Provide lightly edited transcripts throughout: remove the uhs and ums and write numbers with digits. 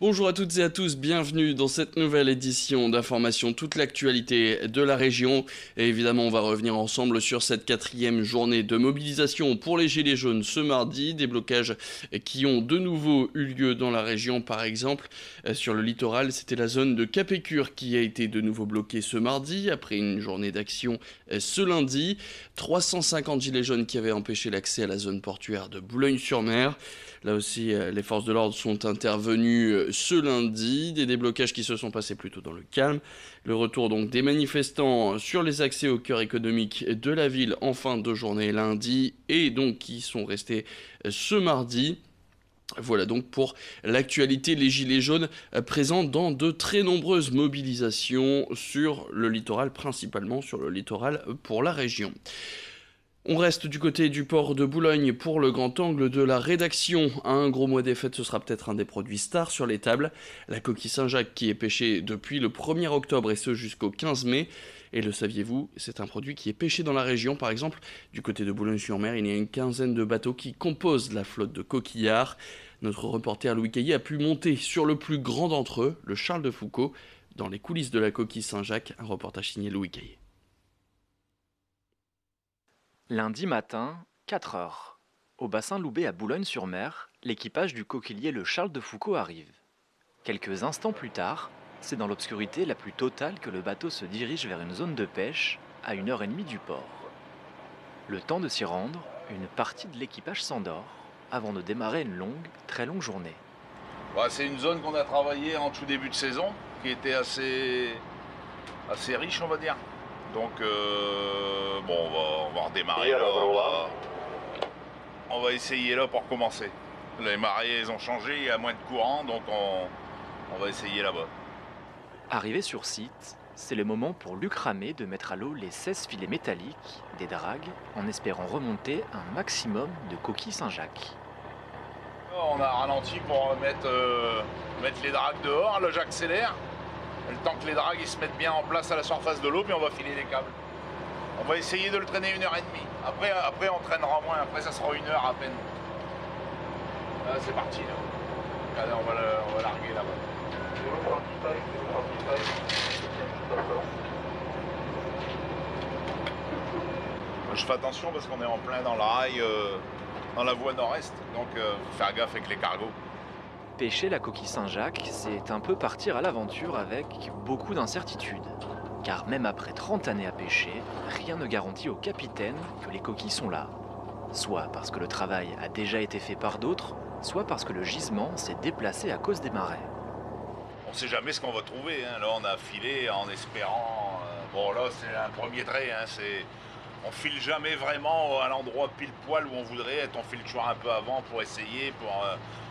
Bonjour à toutes et à tous, bienvenue dans cette nouvelle édition d'Information, toute l'actualité de la région. Et évidemment, on va revenir ensemble sur cette 4e journée de mobilisation pour les Gilets jaunes ce mardi. Des blocages qui ont de nouveau eu lieu dans la région, par exemple. Sur le littoral, c'était la zone de Capécure qui a été de nouveau bloquée ce mardi, après une journée d'action ce lundi. 350 Gilets jaunes qui avaient empêché l'accès à la zone portuaire de Boulogne-sur-Mer. Là aussi, les forces de l'ordre sont intervenues ce lundi, des déblocages qui se sont passés plutôt dans le calme. Le retour donc des manifestants sur les accès au cœur économique de la ville en fin de journée lundi et donc qui sont restés ce mardi. Voilà donc pour l'actualité, les Gilets jaunes présents dans de très nombreuses mobilisations sur le littoral, principalement sur le littoral pour la région. On reste du côté du port de Boulogne pour le grand angle de la rédaction. Un gros mois des fêtes, ce sera peut-être un des produits stars sur les tables. La coquille Saint-Jacques qui est pêchée depuis le 1er octobre et ce jusqu'au 15 mai. Et le saviez-vous, c'est un produit qui est pêché dans la région. Par exemple, du côté de Boulogne-sur-Mer, il y a une quinzaine de bateaux qui composent la flotte de coquillards. Notre reporter Louis Caillé a pu monter sur le plus grand d'entre eux, le Charles de Foucault, dans les coulisses de la coquille Saint-Jacques. Un reportage signé Louis Caillé. Lundi matin, 4 heures. Au bassin Loubet à Boulogne-sur-Mer, l'équipage du coquilier le Charles de Foucault arrive. Quelques instants plus tard, c'est dans l'obscurité la plus totale que le bateau se dirige vers une zone de pêche à 1h30 du port. Le temps de s'y rendre, une partie de l'équipage s'endort avant de démarrer une très longue journée. C'est une zone qu'on a travaillée en tout début de saison, qui était assez riche, on va dire. Donc, on va redémarrer là. On va essayer là pour commencer. Les marées, elles ont changé, il y a moins de courant, donc on va essayer là-bas. Arrivé sur site, c'est le moment pour Luc Ramé de mettre à l'eau les 16 filets métalliques, des dragues, en espérant remonter un maximum de coquilles Saint-Jacques. On a ralenti pour mettre les dragues dehors, là j'accélère. Le temps que les dragues ils se mettent bien en place à la surface de l'eau, puis on va filer les câbles. On va essayer de le traîner 1h30. Après on traînera moins, après ça sera 1 heure à peine. Là c'est parti là. Allez, on va larguer là-bas. Je fais attention parce qu'on est en plein dans le rail, dans la voie nord-est, donc faut faire gaffe avec les cargos. Pêcher la coquille Saint-Jacques, c'est un peu partir à l'aventure avec beaucoup d'incertitudes. Car même après 30 années à pêcher, rien ne garantit au capitaine que les coquilles sont là. Soit parce que le travail a déjà été fait par d'autres, soit parce que le gisement s'est déplacé à cause des marais. On sait jamais ce qu'on va trouver, hein. Là on a filé en espérant... là c'est un premier trait, hein. On file jamais vraiment à l'endroit pile poil où on voudrait être, on file toujours un peu avant pour essayer,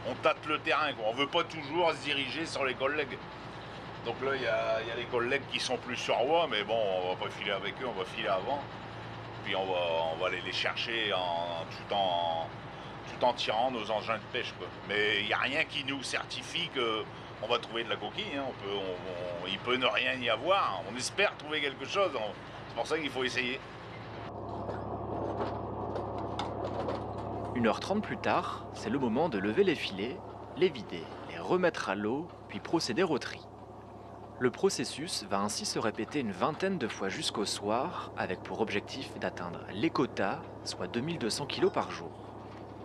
on tâte le terrain, quoi. On veut pas toujours se diriger sur les collègues. Donc là il y a les collègues qui sont plus sur voie, mais bon on va pas filer avec eux, on va filer avant. Puis on va aller les chercher tout en tirant nos engins de pêche, quoi. Mais il n'y a rien qui nous certifie qu'on va trouver de la coquille, hein. Il peut ne rien y avoir, on espère trouver quelque chose, c'est pour ça qu'il faut essayer. 1h30 plus tard, c'est le moment de lever les filets, les vider, les remettre à l'eau, puis procéder au tri. Le processus va ainsi se répéter une vingtaine de fois jusqu'au soir, avec pour objectif d'atteindre les quotas, soit 2200 kg par jour.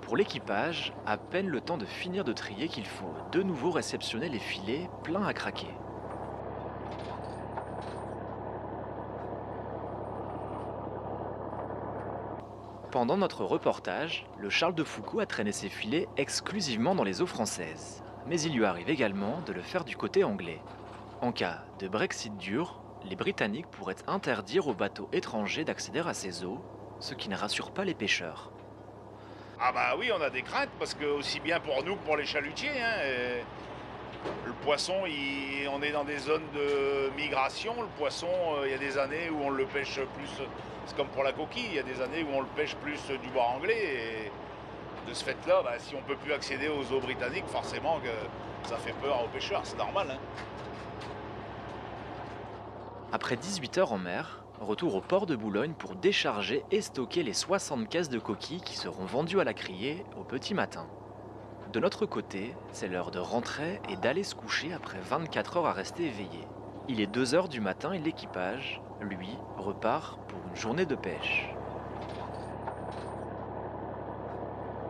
Pour l'équipage, à peine le temps de finir de trier qu'il faut de nouveau réceptionner les filets pleins à craquer. Pendant notre reportage, le Charles de Foucault a traîné ses filets exclusivement dans les eaux françaises. Mais il lui arrive également de le faire du côté anglais. En cas de Brexit dur, les Britanniques pourraient interdire aux bateaux étrangers d'accéder à ces eaux, ce qui ne rassure pas les pêcheurs. Ah bah oui, on a des craintes, parce que aussi bien pour nous que pour les chalutiers, hein, le poisson, on est dans des zones de migration. Le poisson, il y a des années où on le pêche plus, c'est comme pour la coquille, il y a des années où on le pêche plus du bord anglais. Et de ce fait-là, si on ne peut plus accéder aux eaux britanniques, forcément que ça fait peur aux pêcheurs, c'est normal, hein. Après 18 heures en mer, retour au port de Boulogne pour décharger et stocker les 60 caisses de coquilles qui seront vendues à la criée au petit matin. De notre côté, c'est l'heure de rentrer et d'aller se coucher après 24 heures à rester éveillé. Il est 2 heures du matin et l'équipage, lui, repart pour une journée de pêche.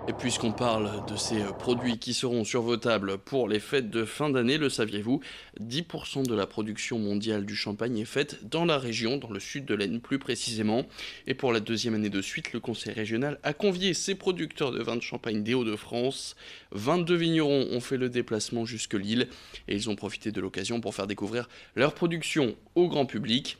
Et puisqu'on parle de ces produits qui seront sur vos tables pour les fêtes de fin d'année, le saviez-vous? 10% de la production mondiale du champagne est faite dans la région, dans le sud de l'Aisne plus précisément. Et pour la deuxième année de suite, le conseil régional a convié ses producteurs de vin de champagne des Hauts-de-France. 22 vignerons ont fait le déplacement jusque Lille et ils ont profité de l'occasion pour faire découvrir leur production au grand public.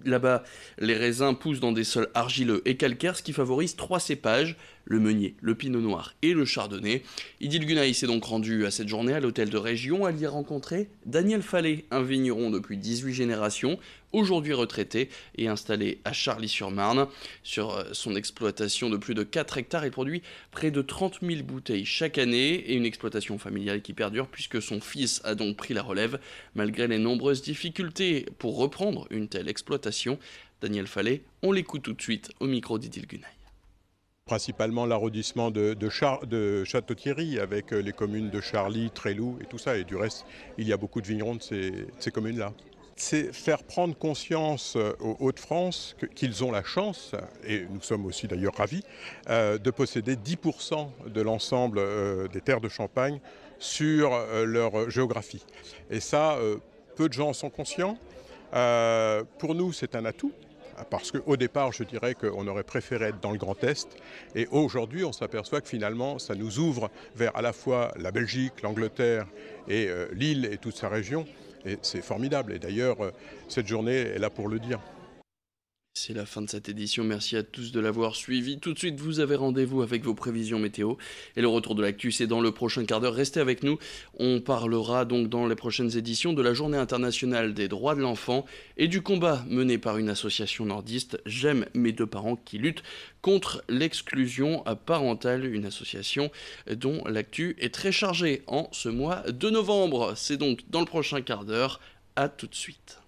Là-bas, les raisins poussent dans des sols argileux et calcaires, ce qui favorise 3 cépages, le meunier, le pinot noir et le chardonnay. Idil Gunaï s'est donc rendu à cette journée à l'hôtel de région. Elle y a rencontré Daniel Fallet, un vigneron depuis 18 générations, aujourd'hui retraité et installé à Charly-sur-Marne. Sur son exploitation de plus de 4 hectares, il produit près de 30 000 bouteilles chaque année et une exploitation familiale qui perdure puisque son fils a donc pris la relève. Malgré les nombreuses difficultés pour reprendre une telle exploitation, Daniel Fallet, on l'écoute tout de suite au micro d'Idil Gunaï. Principalement l'arrondissement de Château-Thierry avec les communes de Charly, Tréloux et tout ça. Et du reste, il y a beaucoup de vignerons de ces communes-là. C'est faire prendre conscience aux Hauts-de-France qu'ils ont la chance, et nous sommes aussi d'ailleurs ravis, de posséder 10% de l'ensemble des terres de Champagne sur leur géographie. Et ça, peu de gens en sont conscients. Pour nous, c'est un atout. Parce qu'au départ, je dirais qu'on aurait préféré être dans le Grand Est. Et aujourd'hui, on s'aperçoit que finalement, ça nous ouvre vers à la fois la Belgique, l'Angleterre et l'île et toute sa région. Et c'est formidable. Et d'ailleurs, cette journée est là pour le dire. C'est la fin de cette édition, merci à tous de l'avoir suivi. Tout de suite, vous avez rendez-vous avec vos prévisions météo. Et le retour de l'actu, c'est dans le prochain quart d'heure. Restez avec nous. On parlera donc dans les prochaines éditions de la Journée internationale des droits de l'enfant et du combat mené par une association nordiste, J'aime mes deux parents, qui lutte contre l'exclusion parentale, une association dont l'actu est très chargée en ce mois de novembre. C'est donc dans le prochain quart d'heure. À tout de suite.